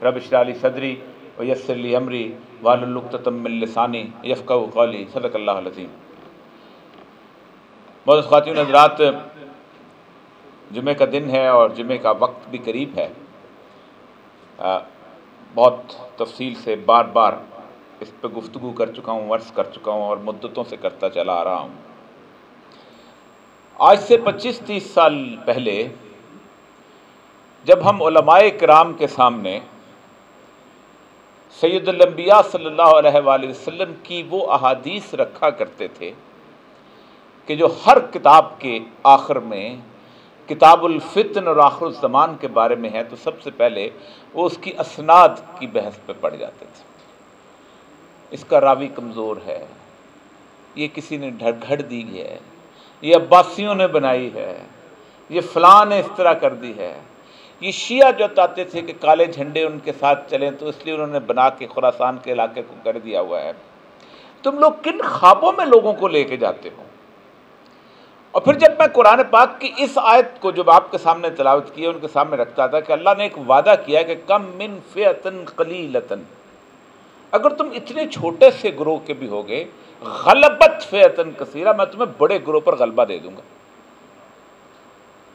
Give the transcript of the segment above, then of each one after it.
रब इश्रह ली सदरी व यस्सिर ली अमरी वाहलुल उक़दतम मिन लिसानी यफ़क़हू क़ौली। सदक़ल्लाहुल अज़ीम। मोअज़्ज़ज़ ख़वातीन हज़रात, जुमे का दिन है और जुमे का वक्त भी करीब है। बहुत तफसील से बार बार इस पर गुफ्तगू कर चुका हूँ, अर्ज़ कर चुका हूँ और मुद्दतों से करता चला आ रहा हूँ। आज से 25-30 साल पहले जब हम उलमाए किराम के सामने सैयदुल अंबिया सल्लल्लाहु अलैहि वसल्लम की वो अहादीस रखा करते थे कि जो हर किताब के आखिर में किताबुल फितन और आखिरुज़ ज़मान के बारे में है, तो सबसे पहले वो उसकी असनाद की बहस पे पड़ जाते थे। इसका रावी कमज़ोर है, ये किसी ने घड़ दी है, ये अब्बासियों ने बनाई है, ये फ़लाँ ने इस तरह कर दी है। ये शिया जो चाहते थे कि काले झंडे उनके साथ चलें, तो इसलिए उन्होंने बना के खुरासान के इलाके को कर दिया हुआ है। तुम लोग किन ख्वाबों में लोगों को लेके जाते हो? और फिर जब मैं कुरान पाक की इस आयत को जब आपके सामने तिलावत की, उनके सामने रखता था कि अल्लाह ने एक वादा किया कि कम मिन फ़िअतन क़लीलतन, अगर तुम इतने छोटे से ग्रोह के भी होगे, ग़लबत फ़िअतन कसीरा, मैं तुम्हें बड़े ग्रोह पर गलबा दे दूंगा।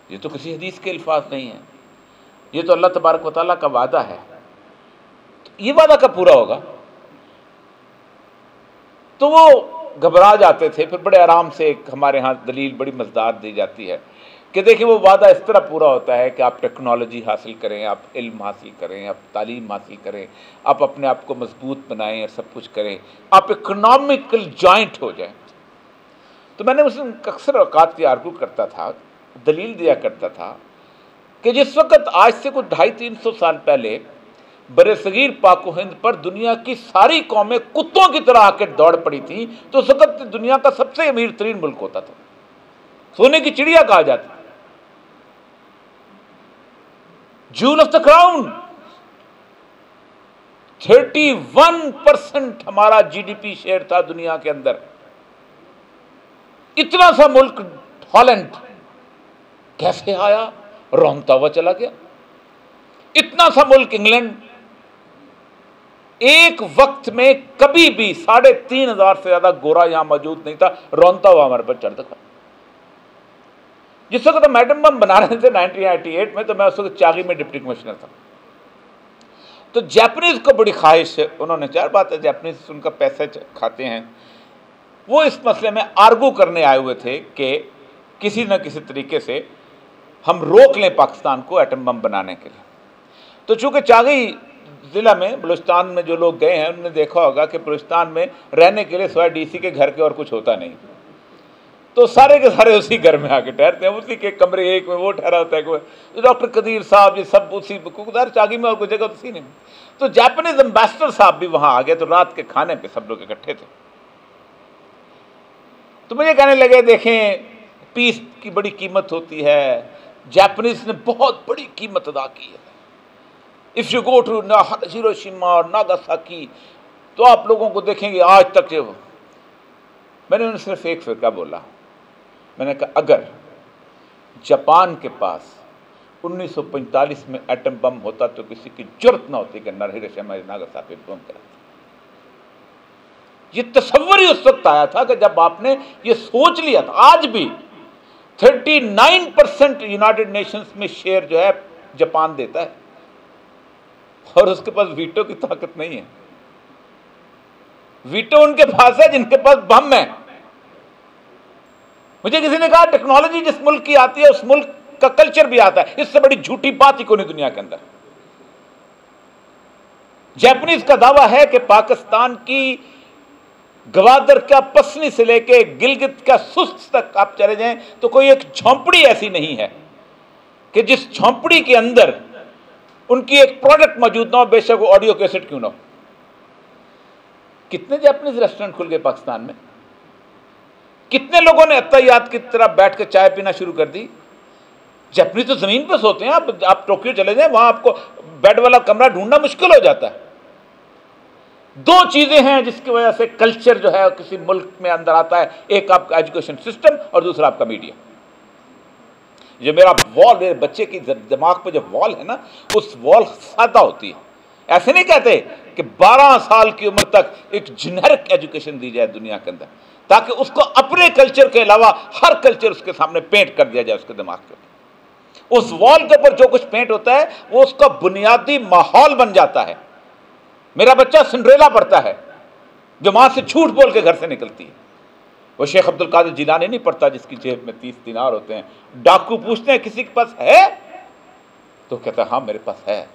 ये तो किसी हदीस के अल्फाज नहीं है, ये तो अल्लाह तबारक व तआला का वादा है। तो ये वादा कब पूरा होगा? तो वो घबरा जाते थे। फिर बड़े आराम से एक हमारे यहाँ दलील बड़ी मज़ेदार दी जाती है कि देखिए वो वादा इस तरह पूरा होता है कि आप टेक्नोलॉजी हासिल करें, आप इल्म हासिल करें, आप तालीम हासिल करें, आप अपने आप को मजबूत बनाएं और सब कुछ करें, आप इकोनॉमिकल जॉइंट हो जाएं। तो मैंने उसमें अक्सर औकात की आर्गू करता था, दलील दिया करता था कि जिस वक़्त आज से कुछ 250-300 साल पहले बरसगीर पाको हिंद पर दुनिया की सारी कौमें कुत्तों की तरह आकर दौड़ पड़ी थी, तो उस वक़्त दुनिया का सबसे अमीर तरीन मुल्क होता था, सोने की चिड़िया कहा जाता, जूल ऑफ द क्राउन। 31% हमारा जीडीपी शेयर था दुनिया के अंदर। इतना सा मुल्क हॉलैंड कैसे आया, रौंदता हुआ चला गया। इतना सा मुल्क इंग्लैंड एक वक्त में कभी भी 3,500 से ज्यादा गोरा यहां मौजूद नहीं था, रौंदता हुआ हमारे पर चढ़ था। जिस वक्त मैडम बम बना रहे थे 1998 में, तो मैं उस वक्त चागी में डिप्टी कमिश्नर था। तो जापानीज को बड़ी ख्वाहिश है, उन्होंने, चार बात है, जापानीज उनका पैसा खाते हैं, वो इस मसले में आर्गू करने आए हुए थे कि किसी न किसी तरीके से हम रोक लें पाकिस्तान को एटम बम बनाने के लिए। तो चूंकि चागी ज़िला में, बलूचिस्तान में जो लोग गए हैं उन्होंने देखा होगा कि बलूचिस्तान में रहने के लिए सिवाय डीसी के घर के और कुछ होता नहीं, तो सारे के सारे उसी घर में आके ठहरते हैं, उसी के कमरे एक में वो ठहरा होता है, कोई डॉक्टर कदीर साहब, ये सब उसी चागी में, और कोई जगह उसी नहीं। तो जापानीज एम्बेसडर साहब भी वहां आ गए, तो रात के खाने पे सब लोग इकट्ठे थे। तो मुझे कहने लगे, देखें पीस की बड़ी कीमत होती है, जापानीज ने बहुत बड़ी कीमत अदा की है। If you go to Hiroshima और नागासाकी, तो आप लोगों को देखेंगे आज तक जो, मैंने उन्हें सिर्फ एक फिरका बोला, मैंने कहा अगर जापान के पास 1945 में एटम बम होता तो किसी की जुर्रत ना होती कि हिरोशिमा नागासाकी बम करा। ये तसव्वुर ही उस वक्त आया था कि जब आपने ये सोच लिया था। आज भी 39% यूनाइटेड नेशंस में शेयर जो है जापान देता है, और उसके पास वीटो की ताकत नहीं है। वीटो उनके पास है जिनके पास बम है। मुझे किसी ने कहा टेक्नोलॉजी जिस मुल्क की आती है उस मुल्क का कल्चर भी आता है। इससे बड़ी झूठी बात ही कोई नहीं दुनिया के अंदर। जापानीज का दावा है कि पाकिस्तान की गवादर का पसनी से लेके गिलगित का सुस्त तक आप चले जाएं तो कोई एक झोंपड़ी ऐसी नहीं है कि जिस झोंपड़ी के अंदर उनकी एक प्रोडक्ट मौजूद ना हो, बेशक वो ऑडियो कैसेट क्यों ना हो। कितने जापानीज रेस्टोरेंट खुल गए पाकिस्तान में, कितने लोगों ने अत्तहियात की तरह बैठ कर चाय पीना शुरू कर दी। जापानीज तो जमीन पर सोते हैं। आप टोक्यो चले जाएं, वहां आपको बेड वाला कमरा ढूंढना मुश्किल हो जाता है। दो चीजें हैं जिसकी वजह से कल्चर जो है किसी मुल्क में अंदर आता है, एक आपका एजुकेशन सिस्टम और दूसरा आपका मीडिया। जो मेरा वॉल, मेरे बच्चे की दिमाग पे जो वॉल है ना, उस वॉल सादा होती है, ऐसे नहीं कहते कि 12 साल की उम्र तक एक जेनेरिक एजुकेशन दी जाए दुनिया के अंदर, ताकि उसको अपने कल्चर के अलावा हर कल्चर उसके सामने पेंट कर दिया जाए उसके दिमाग के ऊपर। उस वॉल के ऊपर जो कुछ पेंट होता है वो उसका बुनियादी माहौल बन जाता है। मेरा बच्चा सिंड्रेला पढ़ता है जो मां से झूठ बोल के घर से निकलती है। वो शेख अब्दुल कादिर जिलानी नहीं पढ़ता जिसकी जेब में 30 दिनार होते हैं। डाकू पूछते हैं किसी के पास है, तो कहता है हाँ मेरे पास है।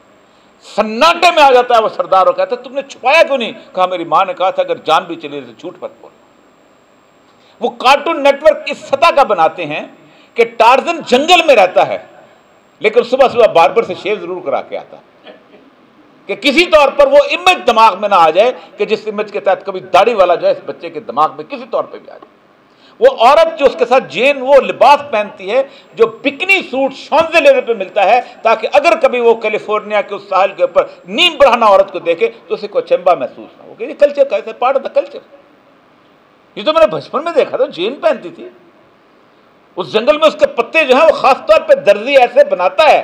सन्नाटे में आ जाता है वो सरदार और कहता है तुमने छुपाया क्यों नहीं? कहा मेरी मां ने कहा था अगर जान भी चली तो झूठ मत बोल। वो कार्टून नेटवर्क इस सतह का बनाते हैं कि टार्जन जंगल में रहता है लेकिन सुबह सुबह बार्बर से शेव जरूर करा के आता है कि किसी तौर पर वो इमेज दिमाग में ना आ जाए कि जिस इमेज के तहत कभी दाढ़ी वाला जो है इस बच्चे के दिमाग में किसी तौर पे भी आ जाए। वो औरत जो उसके साथ जेन वो लिबास पहनती है जो बिकनी सूट शॉन्जे लेने पे मिलता है, ताकि अगर कभी वो कैलिफोर्निया के उस साहिल के ऊपर नीम बढ़ाना औरत को देखे तो उसे कोई चंबा महसूस ना हो। ये कल्चर कैसे पार्ट ऑफ द कल्चर। ये तो मैंने बचपन में देखा था, जेन पहनती थी। उस जंगल में उसके पत्ते जो है वो खासतौर पर दर्जी ऐसे बनाता है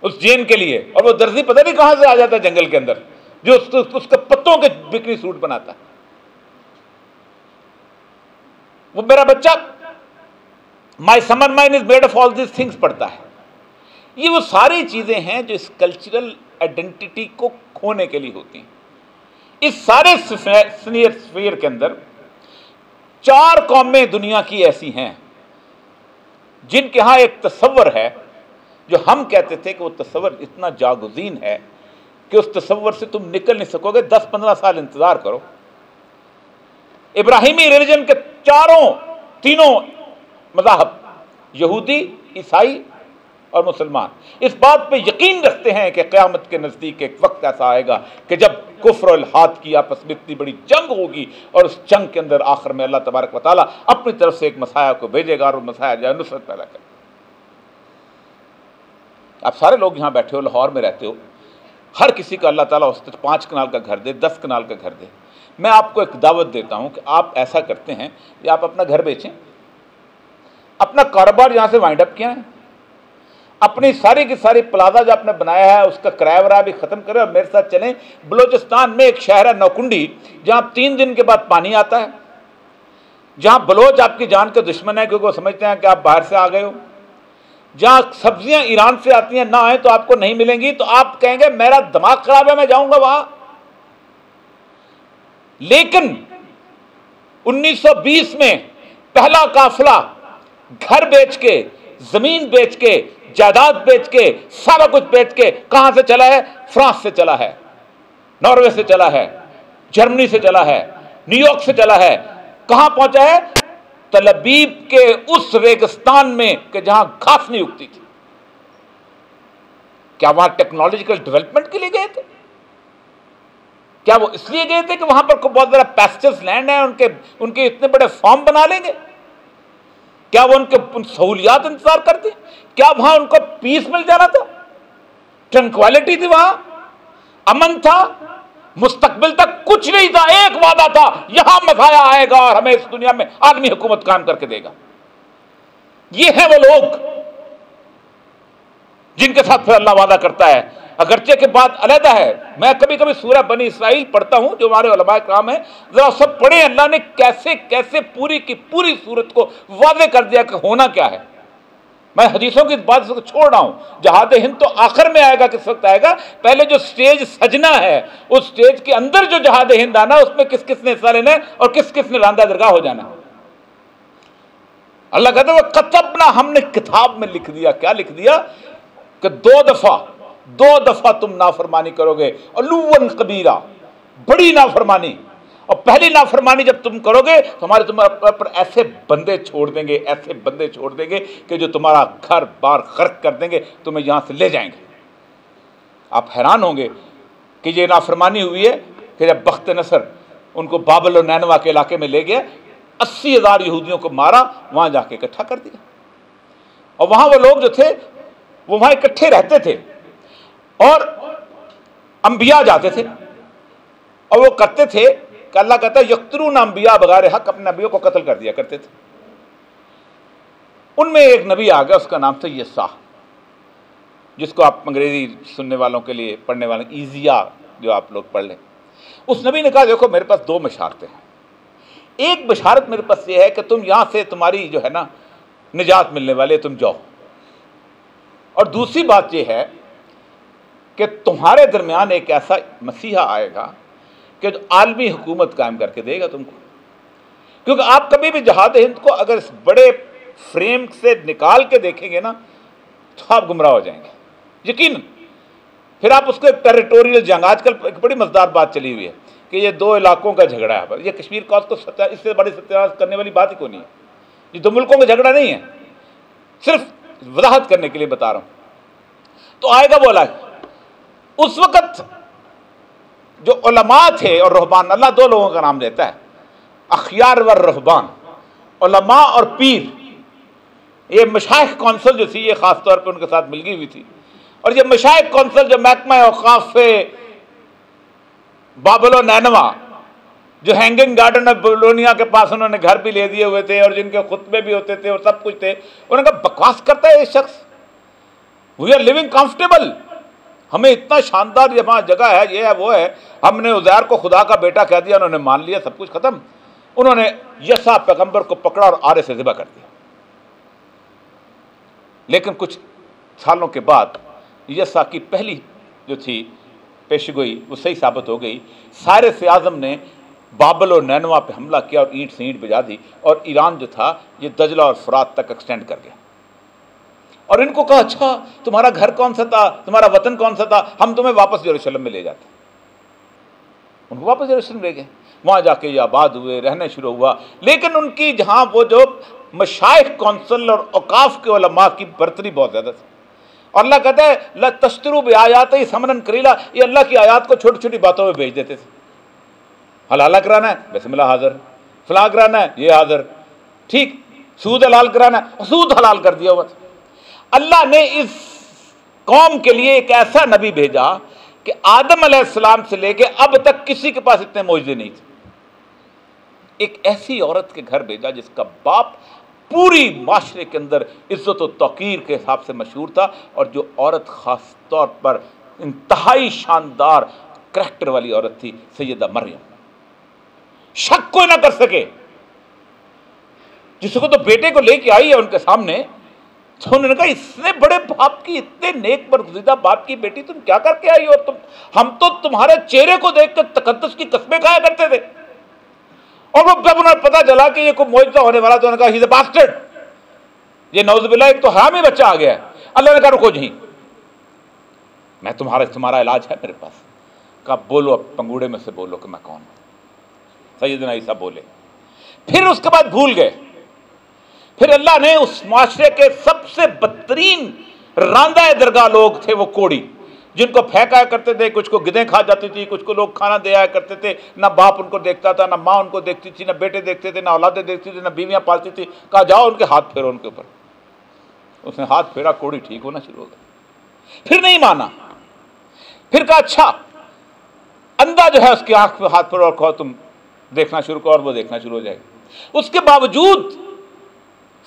उस जेन के लिए, और वो दर्जी पता नहीं कहां से आ जाता है जंगल के अंदर जो उसके पत्तों के बिकनी सूट बनाता है। वो मेरा बच्चा my summer mind is made of all this things पढ़ता है। ये वो सारी चीजें हैं जो इस कल्चरल आइडेंटिटी को खोने के लिए होती हैं। इस सारे स्फीयर के अंदर 4 कौमें दुनिया की ऐसी हैं जिनके यहां एक तस्वर है जो हम कहते थे कि वो तस्वर इतना जागुज़ीन है कि उस तस्वर से तुम निकल नहीं सकोगे। 10-15 साल इंतजार करो। इब्राहिमी रिलीजन के तीनों मज़ाहब यहूदी, ईसाई और मुसलमान इस बात पे यकीन रखते हैं कि क़यामत के नज़दीक एक वक्त ऐसा आएगा कि जब कुफ्र और इल्हाद की आपस में इतनी बड़ी जंग होगी और उस जंग के अंदर आखिर में अल्लाह तबारक व तआला अपनी तरफ से एक मसाया को भेजेगा और मसाया जो है नुसरत पैदा करेगा। आप सारे लोग यहाँ बैठे हो, लाहौर में रहते हो, हर किसी को अल्लाह ताला उससे 5 कनाल का घर दे, 10 कनाल का घर दे। मैं आपको एक दावत देता हूँ कि आप ऐसा करते हैं कि आप अपना घर बेचें, अपना कारोबार यहाँ से वाइंड अप किया है, अपनी सारी की सारी प्लाजा जो आपने बनाया है उसका किराया वराया भी ख़त्म करें और मेरे साथ चलें। बलोचिस्तान में एक शहर है नौकुंडी जहाँ 3 दिन के बाद पानी आता है, जहाँ बलोच आपकी जान के दुश्मन है क्योंकि वो समझते हैं कि आप बाहर से आ गए हो, जहाँ सब्जियाँ ईरान से आती हैं ना आए तो आपको नहीं मिलेंगी, तो आप कहेंगे मेरा दिमाग खराब है मैं जाऊँगा वहाँ। लेकिन 1920 में पहला काफिला घर बेच के, जमीन बेच के, जायदाद बेच के, सारा कुछ बेच के कहां से चला है? फ्रांस से चला है, नॉर्वे से चला है, जर्मनी से चला है, न्यूयॉर्क से चला है। कहां पहुंचा है? तलबीब के उस रेगिस्तान में कि जहां घास नहीं उगती थी। क्या वहां टेक्नोलॉजिकल डेवलपमेंट के लिए गए थे? क्या वो इसलिए गए थे कि वहां पर बहुत ज्यादा पैस्चर्स लैंड है, उनके इतने बड़े फार्म बना लेंगे? क्या वो उनके सहूलियात इंतजार करते? क्या वहां उनको पीस मिल जाना था? ट्रंक्वालिटी थी, वहां अमन था, मुस्तकबिल तक कुछ नहीं था। एक वादा था, यहां मसाया आएगा और हमें इस दुनिया में आदमी हुकूमत काम करके देगा। ये हैं वो लोग जिनके साथ फिर अल्लाह वादा करता है। अगरचे के बाद अलहदा है, मैं कभी कभी सूरह बनी इसराइल पढ़ता हूं जो हमारे उलमाए कराम है, जरा सब पढ़े अल्लाह ने कैसे कैसे पूरी की पूरी सूरत को वाज़े कर दिया कि होना क्या है। मैं हदीसों की बात से छोड़ रहा हूं। जहाद हिंद तो आखिर में आएगा, किस वक्त आएगा? पहले जो स्टेज सजना है उस स्टेज के अंदर जो जहाद हिंद आना, उसमें किस किस ने हिस्सा लेना है और किस किस ने रांदा दरगाह हो जाना। अल्लाह कहते वो कतबना, हमने किताब में लिख दिया। क्या लिख दिया? कि 2 दफा तुम नाफरमानी करोगे, अलुवन कबीरा, बड़ी नाफरमानी। और पहली नाफरमानी जब तुम करोगे तो हमारे तुम्हारे पर ऐसे बंदे छोड़ देंगे, ऐसे बंदे छोड़ देंगे कि जो तुम्हारा घर बार गर्क कर देंगे, तुम्हें यहां से ले जाएंगे। आप हैरान होंगे कि ये नाफरमानी हुई है कि जब बख्त नसर उनको बाबल और नैनवा के इलाके में ले गया, 80,000 यहूदियों को मारा, वहां जाके इकट्ठा कर दिया। और वहां वो लोग जो थे वो वहां इकट्ठे रहते थे और अंबिया जाते थे और वो करते थे कि अल्लाह कहता है यक्तरून अंबिया बगैर हक, अपने नबियों को कत्ल कर दिया करते थे। उनमें एक नबी आ गया, उसका नाम था यसा। जिसको आप अंग्रेजी सुनने वालों के लिए, पढ़ने वाले ईजिया जो आप लोग पढ़ लें। उस नबी ने कहा देखो मेरे पास दो बशारतें हैं, एक बशारत मेरे पास ये है कि तुम यहाँ से तुम्हारी जो है ना निजात मिलने वाले, तुम जाओ, और दूसरी बात यह है कि तुम्हारे दरमियान एक ऐसा मसीहा आएगा कि जो आलमी हुकूमत कायम करके देगा तुमको। क्योंकि आप कभी भी जहाद हिंद को अगर इस बड़े फ्रेम से निकाल के देखेंगे ना तो आप गुमराह हो जाएंगे यकीन। फिर आप उसको एक टेरिटोरियल जंग, आजकल एक बड़ी मजेदार बात चली हुई है कि ये दो इलाकों का झगड़ा है, ये कश्मीर कॉज को इससे बड़ी सत्यानाश करने वाली बात ही कोई नहीं है। ये दो मुल्कों का झगड़ा नहीं है, सिर्फ वजाहत करने के लिए बता रहा हूं। तो आएगा वो अलग। उस वक्त जो उलमा थे और रहबान, अल्लाह दो लोगों का नाम देता है, अखियार व रहबान, उलमा और पीर। ये मशाइख कौंसिल जो थी ये खास तौर पर उनके साथ मिल गई हुई थी, और ये मशाइख कौंसिल जो महकमा औकाफ बाबलो नैनवा जो हैंगिंग गार्डन ऑफ बेबीलोनिया के पास उन्होंने घर भी ले दिए हुए थे और जिनके खुतबे भी होते थे और सब कुछ थे, उन्होंने कहा बकवास करता है ये शख्स, वी आर लिविंग कंफर्टेबल, हमें इतना शानदार यहाँ जगह है, ये है वो है, हमने उज़ैर को खुदा का बेटा कह दिया, उन्होंने मान लिया, सब कुछ खत्म। उन्होंने यसा पैगंबर को पकड़ा और आरे से ज़िबा कर दिया। लेकिन कुछ सालों के बाद यसा की पहली जो थी पेशगोई वो सही साबित हो गई। साइरस आज़म ने बाबल और नैनवा पे हमला किया और ईंट से ईंट बजा दी, और ईरान जो था ये दजला और फुरात तक एक्सटेंड कर गया। और इनको कहा अच्छा तुम्हारा घर कौन सा था, तुम्हारा वतन कौन सा था, हम तुम्हें वापस यरूशलेम में ले जाते। उनको वापस यरूशलेम ले गए, वहाँ जाके ये आबाद हुए, रहने शुरू हुआ। लेकिन उनकी जहाँ वो जो मशाइख कौंसिल और औकाफ के उलमा की बर्तरी बहुत ज़्यादा थी। और अल्लाह कहता है ला तश्तरू बिआयात ही समनन करीला, ये अल्लाह की आयात को छोटी छोटी बातों में भेज देते थे। हलाला कराना है बिस्मिल्लाह हाजिर, फलां कराना है ये हाजिर, ठीक, सूद हलाल कराना है सूद हलाल कर दिया हुआ था। अल्लाह ने इस कौम के लिए एक ऐसा नबी भेजा कि आदम अलैहिस्सलाम से लेके अब तक किसी के पास इतने मौजूद नहीं थे। एक ऐसी औरत के घर भेजा जिसका बाप पूरी माशरे के अंदर इज्जत और तौकीर के हिसाब से मशहूर था, और जो औरत ख़ास तौर पर इंतहाई शानदार करैक्टर वाली औरत थी, सैयदा मरियम। शक कोई ना कर सके, जिसको तो बेटे को लेके आई है उनके सामने, तो उन्होंने कहा इतने बड़े बाप की, इतने नेक बरगुज़ीदा बाप की बेटी तुम क्या करके आई हो? तुम, हम तो तुम्हारे चेहरे को देखकर तकद्दुस की कस्में खाया करते थे। और वो जब उन्हें पता चला कि ये कोई मौजूदा होने वाला, तो उन्होंने कहा ही इज अ बास्टर्ड, ये नौजुबिल्लाह एक तो हरामी बच्चा आ गया है। अल्लाह ने कहा रुको जी, मैं तुम्हारा इलाज है मेरे पास। कहा बोलो, अब पंगूड़े में से बोलो कि मैं कौन हूं। सैयदना ईसा बोले, फिर उसके बाद भूल गए। फिर अल्लाह ने उस माशरे के सबसे बदतरीन रांदा दरगाह लोग थे वो कोड़ी, जिनको फेंका करते थे, कुछ को गिदें खा जाती थी, कुछ को लोग खाना दे आया करते थे, ना बाप उनको देखता था, ना माँ उनको देखती थी, ना बेटे देखते थे, ना औलादें देखती थी, ना बीवियां पालती थी। कहा जाओ उनके हाथ फेरो उनके ऊपर। उसने हाथ फेरा, कोड़ी ठीक होना शुरू हो गया। फिर नहीं माना, फिर कहा अच्छा अंधा जो है उसकी आंख पे हाथ फेरो और कहो तुम देखना शुरू करो, और वो देखना शुरू हो जाएगा। उसके बावजूद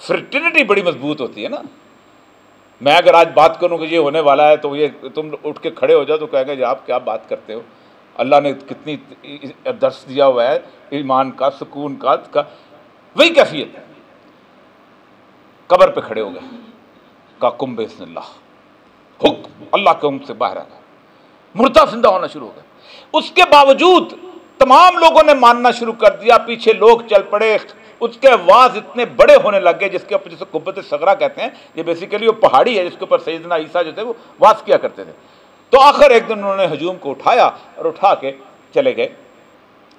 फर्टिलिटी बड़ी मजबूत होती है ना। मैं अगर आज बात करूं कि ये होने वाला है, तो ये तुम उठ के खड़े हो जाओ तो कहेंगे आप क्या बात करते हो, अल्लाह ने कितनी दर्स दिया हुआ है ईमान का, सुकून का। वही कैफियत है। कब्र पे खड़े हो गए, का कुम बिस्मिल्लाह, हुक्म अल्लाह के हुक्म से बाहर आ गया, मुर्दा जिंदा होना शुरू हो गया। उसके बावजूद तमाम लोगों ने मानना शुरू कर दिया, पीछे लोग चल पड़े। उसके वाज इतने बड़े होने लग गए, जिसके ऊपर जिसे कुब्बत सगरा कहते हैं, ये बेसिकली वो पहाड़ी है जिसके ऊपर सैयदना ईसा जो थे वो वास किया करते थे। तो आखिर एक दिन उन्होंने हजूम को उठाया और उठा के चले गए,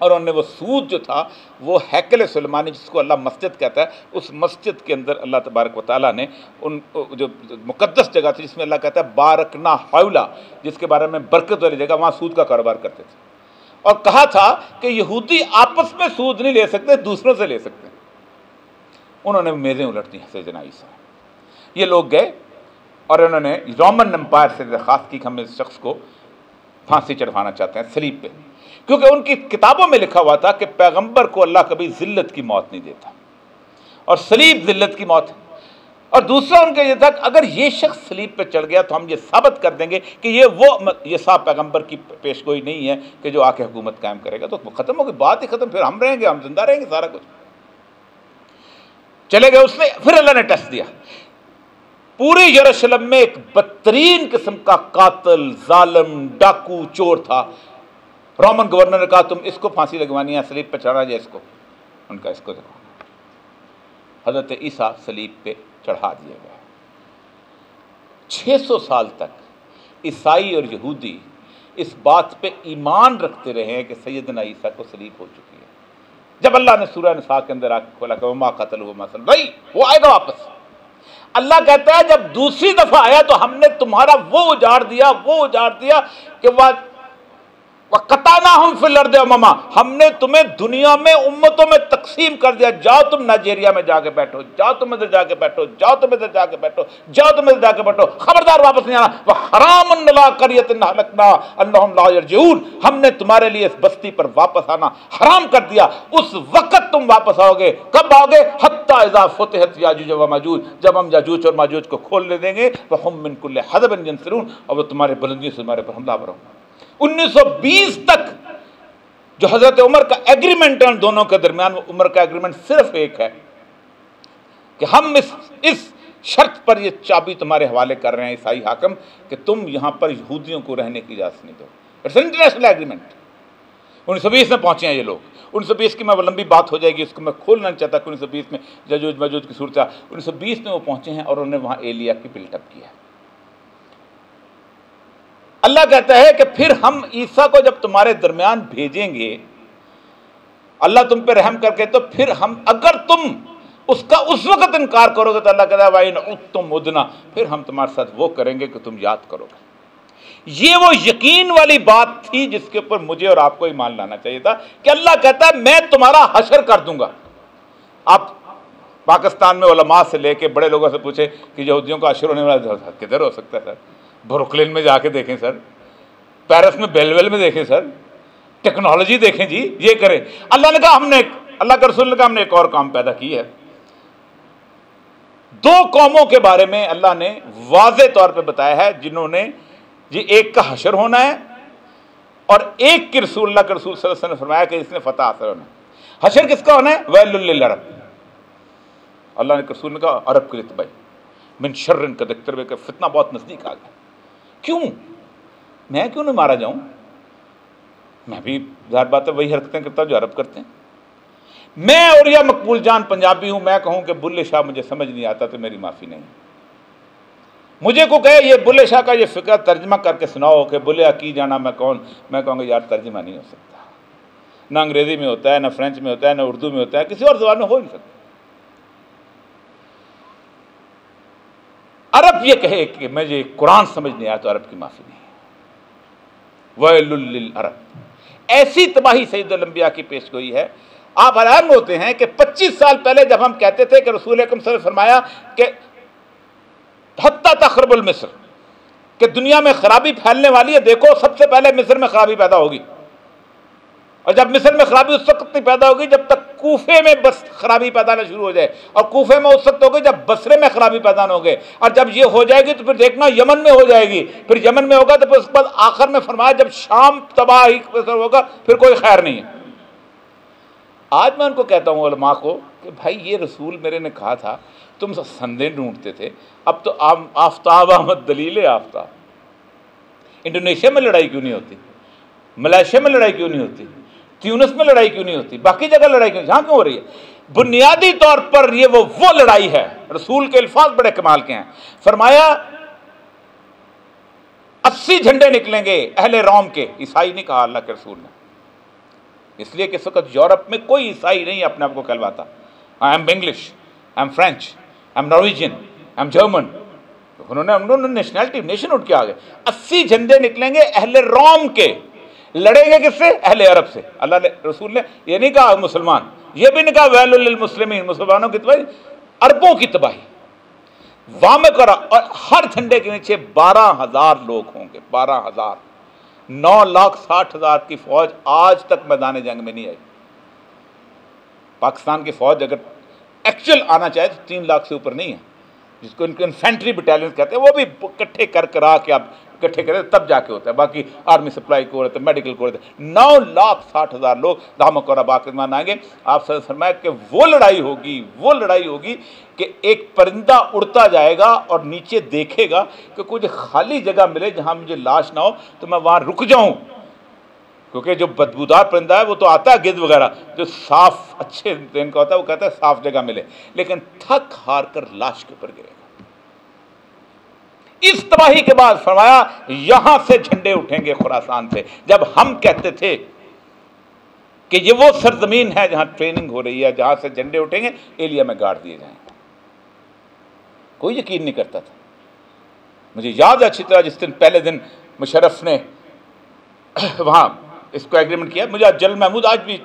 और उन्होंने वो सूद जो था वो हैकल सुलेमानी, जिसको अल्लाह मस्जिद कहता है, उस मस्जिद के अंदर अल्लाह तबारक व तआला ने उन जो मुकद्दस जगह थी जिसमें अल्लाह कहता है बारकना हौला, जिसके बारे में बरकत वाली जगह, वहाँ सूद का कारोबार करते थे। और कहा था कि यहूदी आपस में सूद नहीं ले सकते, दूसरों से ले सकते। उन्होंने मेज़ें उलट दी सैयदना ईसा। ये लोग गए और उन्होंने रोमन एम्पायर से दरख्वास्त की कि हम इस शख्स को फांसी चढ़वाना चाहते हैं सलीब पे, क्योंकि उनकी किताबों में लिखा हुआ था कि पैगंबर को अल्लाह कभी जिल्लत की मौत नहीं देता, और सलीब जिल्लत की मौत है। और दूसरा उनका ये था कि अगर ये शख्स सलीब पे चढ़ गया तो हम ये साबित कर देंगे कि ये साहब पैगंबर की पेशगोई नहीं है कि जो आके हुकूमत कायम करेगा, तो खत्म होगी, बात ही खत्म, फिर हम रहेंगे, हम जिंदा रहेंगे, सारा कुछ। चले गए उसने, फिर अल्लाह ने टेस्ट दिया। पूरे यरूशलेम में एक बदतरीन किस्म का कातिल, जालिम, डाकू, चोर था। रोमन गवर्नर ने कहा तुम इसको फांसी लगवानी है, सलीब पे चढ़ा जाए इसको, उनका इसको लगवाना। हजरत ईसा सलीब पे चढ़ा दिए गए। 600 साल तक ईसाई और यहूदी इस बात पे ईमान रखते रहे हैं कि सैयदना ईसा को सलीब हो चुकी है। जब अल्लाह ने सूरह निसा के अंदर आके खोला कि मा कतलहू मा सलबहू, भाई वो आएगा वापस। अल्लाह कहता है जब दूसरी दफा आया तो हमने तुम्हारा वो उजाड़ दिया कि वह कताना हम फिल अर्द ममा, हमने तुम्हें दुनिया में उम्मतों में तकसीम कर दिया। जाओ तुम नाइजीरिया में जाके बैठो, जाओ तुम इधर जाके बैठो, जाओ तुम इधर जाके बैठो, जाओ तुम इधर जाके बैठो, खबरदार वापस नहीं आना। वह हराम ला करियतिन हलकना अन्नहुम ला यरजिऊन, हमने तुम्हारे लिए इस बस्ती पर वापस आना हराम कर दिया। उस वक्त तुम वापस आओगे, कब आओगे? हत्ता इज़ा फुतिहत याजूज व माजूज, जब हम याजूज और माजूज को खोल देंगे। वह हुम मिन कुल्लि हदबिन यंसरून, और वो तुम्हारे बुलंदियों से तुम्हारे पर हमलावर होंगे। 1920 तक जो हजरत उमर का एग्रीमेंट है उन दोनों के दरमियान, वो उमर का एग्रीमेंट सिर्फ एक है कि हम इस शर्त पर ये चाबी तुम्हारे हवाले कर रहे हैं ईसाई हाकिम कि तुम यहां पर यहूदियों को रहने की इजाजत नहीं दो। It's international agreement. 1920 में पहुंचे हैं ये लोग। 1920 की मैं लंबी बात हो जाएगी, उसको मैं खोलना नहीं चाहता कि 1920 में यजूज मजूज की सूरत। 1920 में वो पहुंचे हैं और उन्होंने वहां एलिया की बिल्टअप किया। अल्लाह कहता है कि फिर हम ईसा को जब तुम्हारे दरमियान भेजेंगे, अल्लाह तुम पे रहम करके, तो फिर हम, अगर तुम उसका उस वक्त इनकार करोगे तो अल्लाह कहता है वाइन तुम उदना, फिर हम तुम्हारे साथ वो करेंगे कि तुम याद करोगे। ये वो यकीन वाली बात थी जिसके ऊपर मुझे और आपको ईमान लाना चाहिए था कि अल्लाह कहता है मैं तुम्हारा हशर कर दूंगा। आप पाकिस्तान में उलमा से लेके बड़े लोगों से पूछे कि यहूदियों का हशर होने वाला किधर हो सकता है सर? ब्रुकलिन में जाके देखें सर, पेरिस में बेलवेल में देखें सर, टेक्नोलॉजी देखें जी, ये करें। अल्लाह ने कहा अल्लाह के रसूल ने कहा हमने एक और काम पैदा की है। 2 कौमों के बारे में अल्लाह ने वाज़े तौर पे बताया है जिन्होंने जी, एक का हशर होना है और एक की रसूल, अल्लाह के रसूल सल्लल्लाहु अलैहि वसल्लम ने फरमाया कि इसने फतह हासिल होना है। हशर किसका होना है? वैलुल लिल अरब। अल्लाह के रसूल ने कहा अरब के लिए तबाही, मिन शर्रिन का देखते हुए फितना बहुत नजदीक आ गया। क्यों? मैं क्यों नहीं मारा जाऊं? मैं भी ज़ाहिर बात है वही हरकतें करता हूं जो अरब करते हैं। मैं और या मकबूल जान पंजाबी हूं, मैं कहूं कि बुल्ले शाह मुझे समझ नहीं आता तो मेरी माफ़ी नहीं। मुझे को कहे ये बुल्ले शाह का ये फ़िक्र तर्जमा करके सुनाओ कि बुल्ले की जाना मैं कौन, मैं कहूँगा यार तर्जमा नहीं हो सकता। ना अंग्रेज़ी में होता है, ना फ्रेंच में होता है, ना उर्दू में होता है, किसी और ज़बान में हो नहीं सकता। अरब ये कहे कि मुझे कुरान समझ नहीं आया तो अरब की माफ़ी नहीं। वैलुल लिल अरब, ऐसी तबाही सैयदुल अंबिया की पेशगोई है। आप हैरान होते हैं कि 25 साल पहले जब हम कहते थे कि रसूल अकरम सल्लल्लाहु अलैहि वसल्लम फरमाया कि हत्ता तखरबुल मिस्र, कि दुनिया में खराबी फैलने वाली है, देखो सबसे पहले मिस्र में खराबी पैदा होगी। और जब मिस्र में खराबी उस वक्त नहीं पैदा होगी जब तक कूफे में बस खराबी पैदा ना शुरू हो जाए, और कूफे में उस वक्त होगी जब बसरे में खराबी पैदा ना हो गए, और जब ये हो जाएगी तो फिर देखना यमन में हो जाएगी, फिर यमन में होगा तो फिर उसके बाद आखिर में फरमाया जब शाम तबाही होगा फिर कोई खैर नहीं है। आज मैं उनको कहता हूँ उलमा को कि भाई ये रसूल मेरे ने कहा था, तुम संदेह ढूंढते थे, अब तो आफ्ताब अहमद दलील आफ्ताब। इंडोनेशिया में लड़ाई क्यों नहीं होती? मलेशिया में लड़ाई क्यों नहीं होती? ट्यूनिस में लड़ाई क्यों नहीं होती? बाकी जगह लड़ाई क्यों, जहां क्यों हो रही है? बुनियादी तौर पर ये वो लड़ाई है। रसूल के अल्फाज बड़े कमाल के हैं। फरमाया 80 झंडे निकलेंगे अहले रोम के। ईसाई नहीं कहा अल्लाह के रसूल ने, इसलिए कि इस वक्त यूरोप में कोई ईसाई नहीं अपने आप को कहलवाता। I am English, I am French, I am Norwegian, I am German. उन्होंने नेशनैलिटी, नेशन उठ के आ गए। 80 झंडे निकलेंगे अहले रोम के। लड़ेंगे किससे? अहले अरब से। अल्लाह ने, रसूल ने ये नहीं कहा मुसलमान, ये भी नहीं कहा वैलुल लिल मुस्लिमीन, मुसलमानों की तबाही, अरबों की तबाही वाम करा। और हर झंडे के नीचे 12,000 लोग होंगे, 12,000। 9,60,000 की फौज आज तक मैदान जंग में नहीं आई। पाकिस्तान की फौज अगर एक्चुअल आना चाहे तो 3 लाख से ऊपर नहीं है, जिसको इनको इन्फेंट्री बटालियन कहते हैं, वो भी इकट्ठे कर करा के आप इकट्ठे करें तब जाके होता है। बाकी आर्मी सप्लाई को रहते, मेडिकल को रहते, 9,60,000 लोग धामक और बाकमान आएंगे। आप सर फरमाया कि वो लड़ाई होगी कि एक परिंदा उड़ता जाएगा और नीचे देखेगा कि कुछ खाली जगह मिले जहां मुझे लाश ना हो तो मैं वहां रुक जाऊं, क्योंकि जो बदबूदार परिंदा है वो तो आता है गिद्ध वगैरह, जो साफ अच्छे दिन का होता है वो कहता है साफ जगह मिले, लेकिन थक हार कर लाश के ऊपर गिरेगा। इस तबाही के बाद फरमाया यहां से झंडे उठेंगे खुरासान से। जब हम कहते थे कि ये वो सरजमीन है जहां ट्रेनिंग हो रही है, जहां से झंडे उठेंगे, एलिया में गाड़ दिए जाएंगे। कोई यकीन नहीं करता था। मुझे याद है अच्छी तरह जिस दिन पहले दिन मुशर्रफ ने वहां इसको एग्रीमेंट किया, मुझे जल महमूद आज भी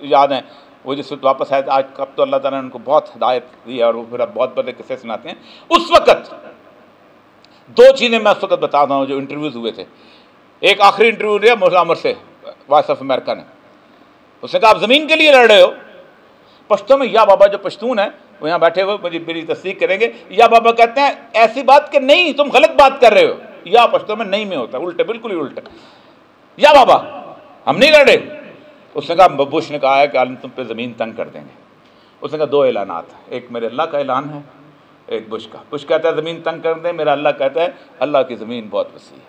याद है, वो जिस वक्त वापस आए आज कब तो अल्लाह ताला ने उनको बहुत हिदायत दी और वो फिर अब बहुत बड़े किस्से सुनाते हैं। उस वक्त दो चीज़ें मैं उस वक्त बताता हूँ जो इंटरव्यूज़ हुए थे। एक आखिरी इंटरव्यू लिया मौला उमर से, वॉइस ऑफ अमेरिका ने, उसने कहा आप ज़मीन के लिए लड़ रहे हो। पश्तो में या बाबा जो पश्तून है वो यहाँ बैठे हुए मुझे मेरी तस्दीक करेंगे, या बाबा कहते हैं ऐसी बात कि नहीं तुम गलत बात कर रहे हो, या पश्तो में नहीं में होता उल्टे, बिल्कुल ही उल्टे। या बाबा हम नहीं लड़े। उसने कहा बुश ने कहा है कि आलम तुम पे ज़मीन तंग कर देंगे। उसने कहा दो ऐलानात, एक मेरे अल्लाह का ऐलान है, एक बुश का। बुश कहता है ज़मीन तंग कर दें, मेरा अल्लाह कहता है अल्लाह की ज़मीन बहुत वसी है।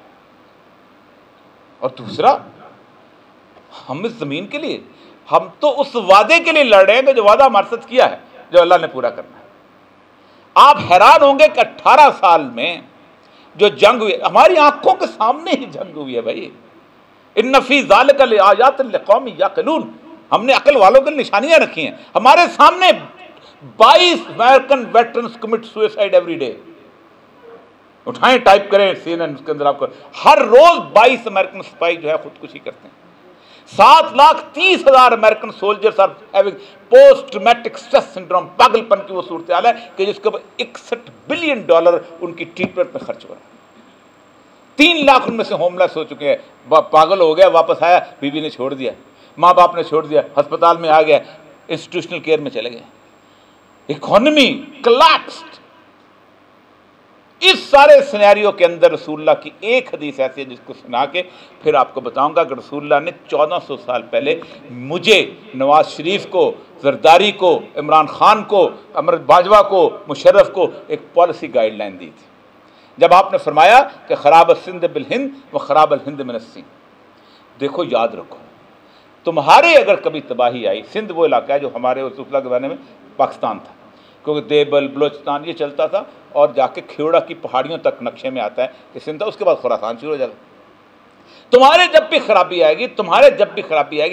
और दूसरा, हम इस ज़मीन के लिए, हम तो उस वादे के लिए लड़ रहे हैं कि जो वादा हमारे साथ किया है, जो अल्लाह ने पूरा करना है। आप हैरान होंगे कि 18 साल में जो जंग हुई, हमारी आंखों के सामने ही जंग हुई है भाई। इन्न फी ज़ालिका लआयातिन लिक़ौमिन यअक़िलून, हमने अकल वालों की निशानियां रखी हैं। हमारे सामने 22 American veterans commit suicide every day. उठाएं टाइप करें CNN उसके अंदर आपको हर रोज 22 अमेरिकन सिपाही जो है खुदकुशी करते हैं। 7,30,000 American soldiers are having post traumatic stress syndrome, पागलपन की वो सूरत हाल है कि जिसके ऊपर $61 बिलियन उनकी ट्रीटमेंट पर खर्च हो रहा है। 3 लाख उनमें से होमलेस हो चुके हैं, पागल हो गया, वापस आया, बीवी ने छोड़ दिया, माँ बाप ने छोड़ दिया, अस्पताल में आ गया, इंस्टीट्यूशनल केयर में चले गए, इकोनॉमी कोलैप्स्ड। इस सारे सिनेरियो के अंदर रसूलुल्लाह की एक हदीस ऐसी है जिसको सुना के फिर आपको बताऊंगा कि रसूलुल्लाह ने 1400 साल पहले मुझे, नवाज शरीफ को, जरदारी को, इमरान खान को, अमर बाजवा को, मुशर्रफ को एक पॉलिसी गाइडलाइन दी थी। जब आपने फरमाया कि खराब सिंध बिल हिंद व खराब अल हिंद मिन सिंध, देखो याद रखो तुम्हारे अगर कभी तबाही आई, सिंध वो इलाका है जो हमारे रसूलुल्लाह के ज़माने में पाकिस्तान था, क्योंकि देबल बलोचिस्तान ये चलता था और जाके खेवड़ा की पहाड़ियों तक नक्शे में आता है कि सिंध था, उसके बाद खुरासान शुरू हो जाता। तुम्हारे जब भी खराबी आएगी,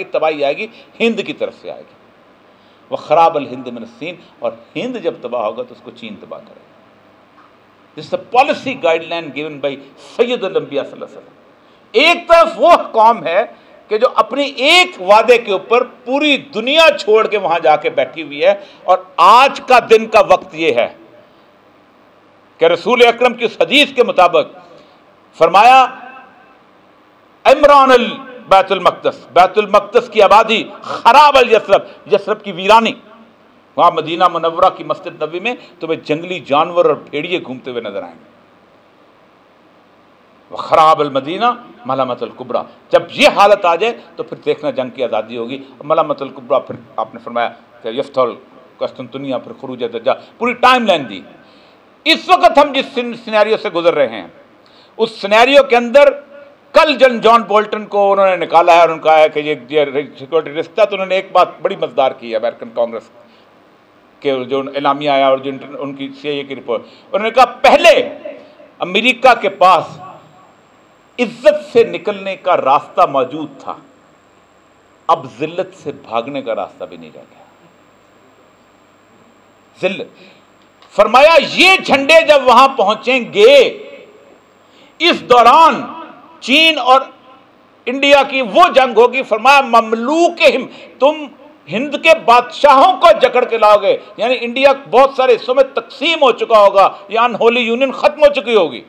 तबाही आएगी, हिंद की तरफ से आएगी। वह खराब अल हिंद मिन सिंध, और हिंद जब तबाह होगा तो उसको चीन तबाह करेगा। This is the policy guideline given by सैयदुल अंबिया सल्लल्लाहु अलैहि वसल्लम। एक तरफ वो कौम है कि जो अपनी एक वादे के ऊपर पूरी दुनिया छोड़ के वहां जाके बैठी हुई है, और आज का दिन का वक्त ये है कि रसूल अकरम की उस हदीस के मुताबिक फरमाया इमरान अल बैतुल मक़दस की आबादी, खराब अल यसरब की वीरानी। वहां मदीना मुनव्वरा की मस्जिद नबी में तुम्हें जंगली जानवर और भेड़िए घूमते हुए नजर आएंगे। खराब अल मदीना मलामत अल कुबरा, जब ये हालत आ जाए तो फिर देखना जंग की आज़ादी होगी। मलामत अल कुबरा फिर आपने फरमाया कि यफ्तल कस्तुनतुनिया, फिर खुरूज दज्जाल, पूरी टाइम लाइन दी। इस वक्त हम जिस सिनेरियो से गुजर रहे हैं, उस सिनेरियो के अंदर कल जॉन बोल्टन को उन्होंने निकाला है और उनका है कि ये सिक्योरिटी रिस्क था, तो उन्होंने एक बात बड़ी मजेदार की है अमेरिकन कांग्रेस के जो एलामिया आया और जो उनकी CIA की रिपोर्ट, उन्होंने कहा पहले अमेरिका के पास इज्जत से निकलने का रास्ता मौजूद था, अब जिल्लत से भागने का रास्ता भी नहीं रह गया। जिल्लत फरमाया ये झंडे जब वहां पहुंचेंगे, इस दौरान चीन और इंडिया की वो जंग होगी। फरमाया ममलूक हिम, तुम हिंद के बादशाहों को जकड़ के लाओगे, यानी इंडिया बहुत सारे हिस्सों में तकसीम हो चुका होगा, या अनहोली यूनियन खत्म हो चुकी होगी।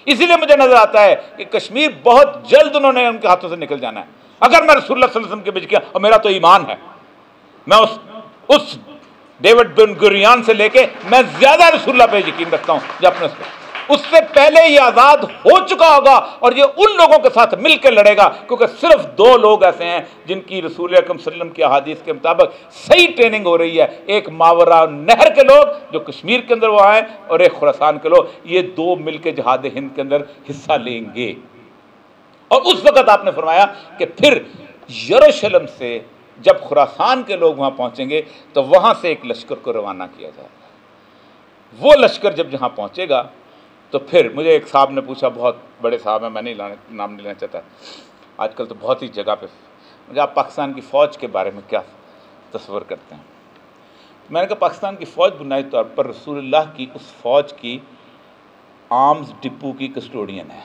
इसीलिए मुझे नजर आता है कि कश्मीर बहुत जल्द उन्होंने उनके हाथों से निकल जाना है। अगर मैं रसूलुल्लाह सल्लल्लाहु अलैहि वसल्लम के बीच किया, और मेरा तो ईमान है, मैं उस डेविड बिन गुरियान से लेके मैं ज्यादा रसूलुल्लाह पे यकीन रखता हूं जो अपने उससे पहले ये आजाद हो चुका होगा और ये उन लोगों के साथ मिलकर लड़ेगा, क्योंकि सिर्फ 2 लोग ऐसे हैं जिनकी रसूल अकरम सल्लल्लाहु अलैहि वसल्लम की अहादीस के मुताबिक सही ट्रेनिंग हो रही है। एक मावरा नहर के लोग जो कश्मीर के अंदर वो आए और एक खुरासान के लोग। ये 2 मिलकर जिहाद हिंद के अंदर हिस्सा लेंगे। और उस वक्त आपने फरमाया कि फिर यरूशलेम से जब खुरासान के लोग वहां पहुंचेंगे तो वहां से एक लश्कर को रवाना किया जाएगा। वो लश्कर जब जहां पहुंचेगा तो फिर मुझे एक साहब ने पूछा, बहुत बड़े साहब हैं, मैं नहीं नाम नहीं लेना चाहता, आजकल तो बहुत ही जगह पे, मुझे आप पाकिस्तान की फ़ौज के बारे में क्या तस्वर करते हैं? मैंने कहा पाकिस्तान की फ़ौज बुनियादी तौर पर रसूलुल्लाह की उस फ़ौज की आर्म्स डिपो की कस्टोडियन है।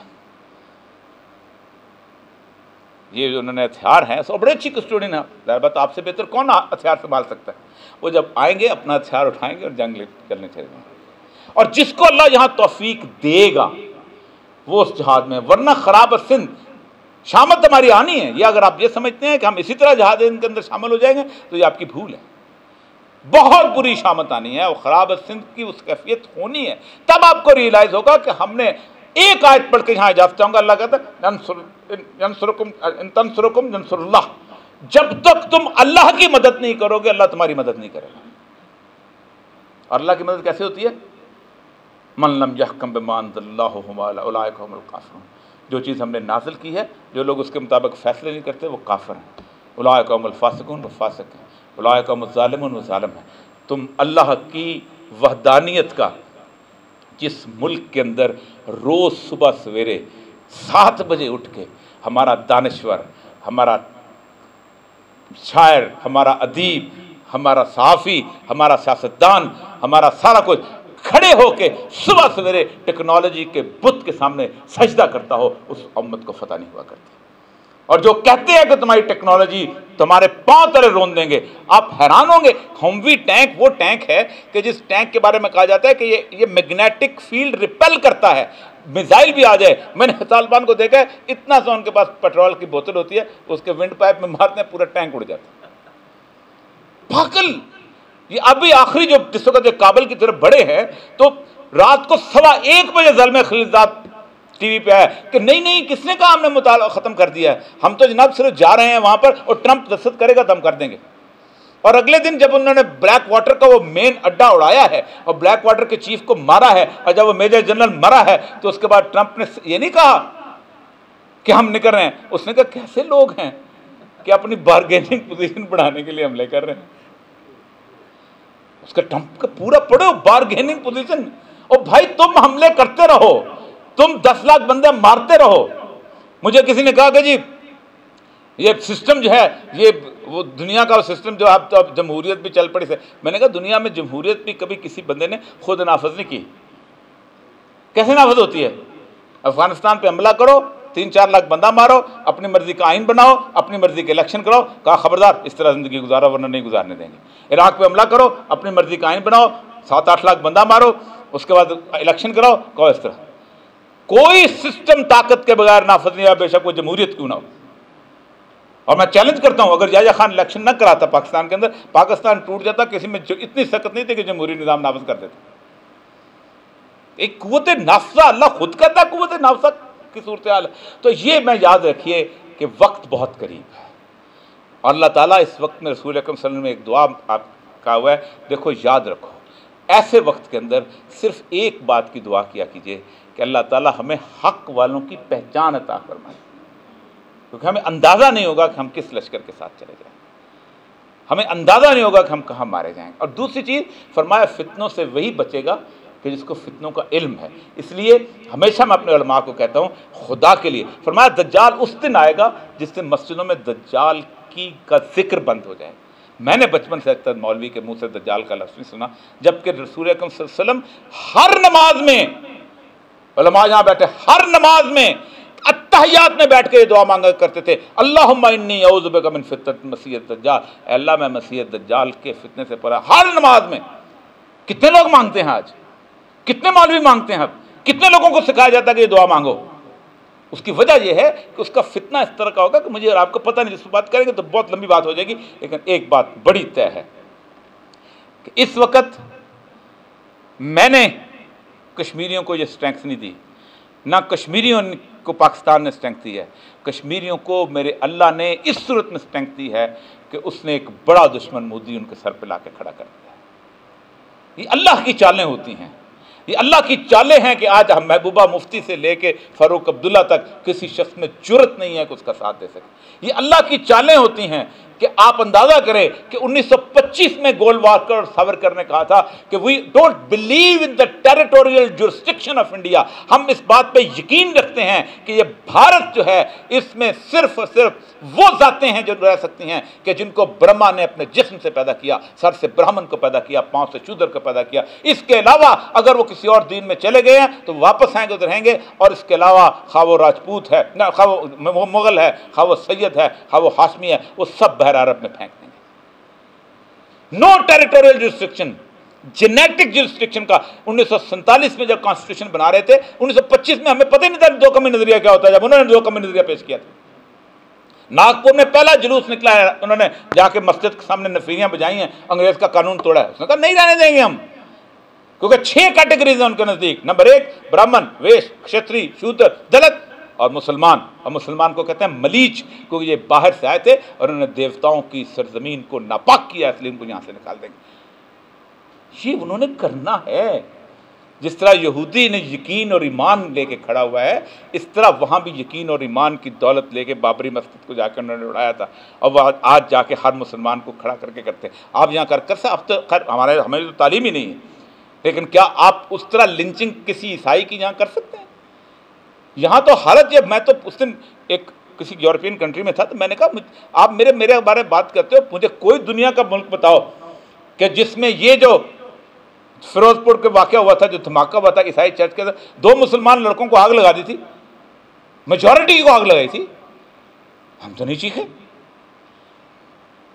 ये जो उन्होंने हथियार हैं सो बड़े अच्छी कस्टोडियन है। ज़ाहिर बात आपसे बेहतर कौन हथियार संभाल सकता है? वो जब आएंगे अपना हथियार उठाएंगे और जंग करने चले जाएंगे। और जिसको अल्लाह यहाँ तौफीक देगा वो उस जहाद में, वरना खराब सिंध शामत हमारी आनी है। ये अगर आप ये समझते हैं कि हम इसी तरह जहाद इनके अंदर शामिल हो जाएंगे तो ये आपकी भूल है। बहुत बुरी शामत आनी है और खराब सिंध की उस कैफियत होनी है। तब आपको रियलाइज होगा कि हमने एक आयत पढ़ के यहाँ इजाजत चाहूंगा। अल्लाह कहता है यंसुरुकुम यंसुरुल्लाह, जब तक तुम अल्लाह की मदद नहीं करोगे अल्लाह तुम्हारी मदद नहीं करेगा। और अल्लाह की मदद कैसे होती है? मन लम यहकम बिमा अंज़लल्लाहु उलाइका हुमुल काफ़िरून, जो चीज़ हमने नाजिल की है जो लोग उसके मुताबिक फ़ैसले नहीं करते वो काफिर हैं। उलाइका हुमुल फासिकून वो फासिक हैं, उलाइका हुमुज़ ज़ालिमून वो ज़ालिम हैं। तुम अल्लाह की वहदानियत का, जिस मुल्क के अंदर रोज़ सुबह सवेरे 7 बजे उठ के हमारा दानिश्वर, हमारा शायर, हमारा अदीब, हमारा सहाफ़ी, हमारा सियासतदान, हमारा सारा कुछ खड़े होके सुबह सवेरे टेक्नोलॉजी के बुत के सामने सजदा करता हो, उस उम्मत को फतह नहीं हुआ करती। और जो कहते हैं कि तुम्हारी टेक्नोलॉजी तुम्हारे पांव तले रोन देंगे, आप हैरान होंगे। हमवी टैंक वो टैंक है कि जिस टैंक के बारे में कहा जाता है कि ये मैग्नेटिक फील्ड रिपेल करता है, मिसाइल भी आ जाए। मैंने तालिबान को देखा है, इतना सा उनके पास पेट्रोल की बोतल होती है, उसके विंड पाइप में मारते हैं पूरा टैंक उड़ जाता है। पागल। ये अभी आखिरी जो जिस वक्त काबल की तरफ बढ़े हैं तो रात को 1:15 बजे ज़ल्म खलीलज़ाद टीवी पे आया कि नहीं किसने कहा हमने मुताला ख़त्म कर दिया है, हम तो जनाब सिर्फ जा रहे हैं वहाँ पर और ट्रंप दस्तखत करेगा तो हम कर देंगे। और अगले दिन जब उन्होंने ब्लैक वाटर का वो मेन अड्डा उड़ाया है और ब्लैक वाटर के चीफ को मारा है और जब वो मेजर जनरल मरा है तो उसके बाद ट्रंप ने ये नहीं कहा कि हम निकल रहे हैं, उसने कहा कैसे लोग हैं कि अपनी बार्गेनिंग पोजीशन बढ़ाने के लिए हमले कर रहे हैं। उसका ट्रंप का पूरा पढ़ो बार्गेनिंग पोजीशन। और भाई तुम हमले करते रहो, तुम 10 लाख बंदे मारते रहो। मुझे किसी ने कहा कि जी ये सिस्टम जो है ये वो दुनिया का सिस्टम जो अब तो अब जमहूरियत भी चल पड़ी से। मैंने कहा दुनिया में जमहूरियत भी कभी किसी बंदे ने खुद नाफज नहीं की। कैसे नाफज होती है? अफगानिस्तान पे हमला करो, 3-4 लाख बंदा मारो, अपनी मर्जी का आइन बनाओ, अपनी मर्जी के इलेक्शन कराओ, कहा खबरदार इस तरह जिंदगी गुजारो वरना नहीं गुजारने देंगे। इराक पे हमला करो, अपनी मर्जी का आइन बनाओ, 7-8 लाख बंदा मारो, उसके बाद इलेक्शन कराओ, कहो इस तरह। कोई सिस्टम ताकत के बगैर नाफज नहीं है, बेशक वो जमहूरियत क्यों ना हो। और मैं चैलेंज करता हूं अगर याह्या खान इलेक्शन न कराता पाकिस्तान के अंदर, पाकिस्तान टूट जाता। किसी में इतनी सख्त नहीं थी कि जमहूरी निज़ाम नाफज कर देता। एक कुव्वत नाफजा, अल्लाह खुद कहता है कुव्वत नाफजा की सूरत हाल। तो ये मैं याद रखिए कि वक्त बहुत करीब है और अल्लाह ताला इस वक्त में रसूल अकरम सल्लल्लाहु अलैहि वसल्लम में एक दुआ आप कहा हुआ है, देखो याद रखो ऐसे वक्त के अंदर सिर्फ एक बात की दुआ किया कीजिए कि अल्लाह ताला हमें हक वालों की पहचान अता फरमाए, क्योंकि हमें अंदाज़ा नहीं होगा कि हम किस लश्कर के साथ चले जाएं, हमें अंदाज़ा नहीं होगा कि हम कहाँ मारे जाएंगे। और दूसरी चीज़ फरमाया फितनों से वही बचेगा कि जिसको फितनों का इल्म है। इसलिए हमेशा मैं अपने उलमा को कहता हूँ खुदा के लिए फरमाया दज्जाल उस दिन आएगा जिस दिन मस्जिदों में दज्जाल की का जिक्र बंद हो जाए। मैंने बचपन से अक्सर मौलवी के मुंह से दज्जाल का लफ्ज़ नहीं सुना, जबकि रसूल अकरम सल्लल्लाहु अलैहि वसल्लम हर नमाज में, उलमा यहाँ बैठे हर नमाज में अत्तहियात में बैठ के ये दुआ मांगा करते थे, अल्लाहुम्मा इन्नी अऊज़ु बिका मिन फितनतिल मसीह दज्जाल, अल्लाह मैं मसीह दज्जाल के फितने से परा। हर नमाज में कितने लोग मांगते हैं आज, कितने मौलवी मांगते हैं, अब कितने लोगों को सिखाया जाता है कि ये दुआ मांगो। उसकी वजह यह है कि उसका फितना इस तरह का होगा कि मुझे और आपको पता नहीं, जिस बात करेंगे तो बहुत लंबी बात हो जाएगी। लेकिन एक बात बड़ी तय है, कि इस वक्त मैंने कश्मीरियों को ये स्ट्रेंथ नहीं दी, ना कश्मीरियों को पाकिस्तान ने स्ट्रेंथ दी है। कश्मीरियों को मेरे अल्लाह ने इस सूरत में स्ट्रेंथ दी है कि उसने एक बड़ा दुश्मन मोदी उनके सर पे लाके खड़ा कर दिया। ये अल्लाह की चालें होती हैं, ये अल्लाह की चालें हैं कि आज हम महबूबा मुफ्ती से लेके फारूक अब्दुल्ला तक किसी शख्स में जुर्रत नहीं है कि उसका साथ दे सके। ये अल्लाह की चालें होती हैं कि आप अंदाजा करें कि 1925 में गोलवालकर और सावरकर ने कहा था कि we don't believe in the territorial jurisdiction of India. हम इस बात पे यकीन रखते हैं कि ये भारत जो है इसमें सिर्फ और सिर्फ वो जातें हैं जो रह सकती हैं कि जिनको ब्रह्मा ने अपने जिस्म से पैदा किया, सर से ब्राह्मण को पैदा किया, पांव से शूद्र को पैदा किया। इसके अलावा अगर वो किसी और दीन में चले गए हैं तो वापस आएंगे उधर रहेंगे। और इसके अलावा खा वो राजपूत है, ना खा वो मुगल है, खा वो सैयद है, खा वो हाशमी है, वो सब बहर अरब में फेंक देंगे। No territorial jurisdiction, genetic jurisdiction का 1947 में जब कॉन्स्टिट्यूशन बना रहे थे, 1925 में हमें पता ही नहीं था दो कौमी नजरिया क्या होता है। जब उन्होंने दो कौमी नजरिया पेश किया था, नागपुर में पहला जुलूस निकला है, उन्होंने जाके मस्जिद के सामने नफीरियां बजाई हैं, अंग्रेज का कानून तोड़ा है। उसने कहा नहीं रहने देंगे हम, क्योंकि 6 कैटेगरीज हैं उनके नजदीक। नंबर 1 ब्राह्मण, वैश्य, क्षत्रिय, शूद्र, दलित और मुसलमान। और मुसलमान को कहते हैं मलीच, क्योंकि ये बाहर से आए थे और उन्होंने देवताओं की सरजमीन को नापाक किया, इसलिए उनको यहां से निकाल देंगे। ये उन्होंने करना है। जिस तरह यहूदी ने यकीन और ईमान लेके खड़ा हुआ है, इस तरह वहाँ भी यकीन और ईमान की दौलत लेके बाबरी मस्जिद को जाकर उन्होंने उड़ाया था। और वह आज जाके हर मुसलमान को खड़ा करके करते हैं। आप यहाँ कर सकते, अब तो खैर हमारी तो तालीम ही नहीं है, लेकिन क्या आप उस तरह लिंचिंग किसी ईसाई की यहाँ कर सकते हैं? यहाँ तो हालत, जब मैं तो उस दिन एक किसी यूरोपियन कंट्री में था, तो मैंने कहा आप मेरे बारे में बात करते हो, मुझे कोई दुनिया का मुल्क बताओ कि जिसमें ये जो फिरोजपुर के वाक़या हुआ था, जो धमाका हुआ था ईसाई चर्च के अंदर, 2 मुसलमान लड़कों को आग लगा दी थी, मेजॉरिटी को आग लगाई थी, हम तो नहीं चीखे।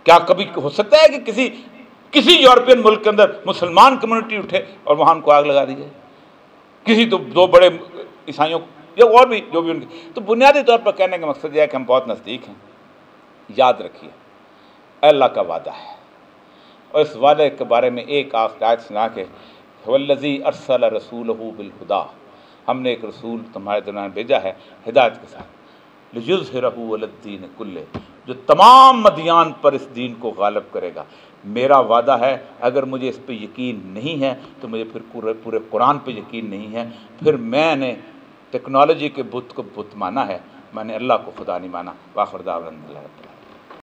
क्या कभी हो सकता है कि किसी यूरोपियन मुल्क के अंदर मुसलमान कम्युनिटी उठे और वहां उनको आग लगा दी जाए? किसी दो बड़े ईसाइयों या और भी जो भी उनके। तो बुनियादी तौर पर कहने का मकसद यह है कि हम बहुत नज़दीक हैं। याद रखिए, अल्लाह का वादा है, और इस वादे के बारे में एक आयत सुना के, वल्लज़ी अरसल रसूलहू बिलहुदा, हमने एक रसूल तुम्हारे दरमियान भेजा है हिदायत के साथ, लियुज़हिरहू अलद्दीन कुल्ले, जो तमाम मदियान पर इस दीन को गालिब करेगा। मेरा वादा है, अगर मुझे इस पे यकीन नहीं है तो मुझे फिर पूरे कुरान पे यकीन नहीं है। फिर मैंने टेक्नोलॉजी के बुत को बुत माना है, मैंने अल्लाह को खुदा नहीं माना। वाखिर दावत।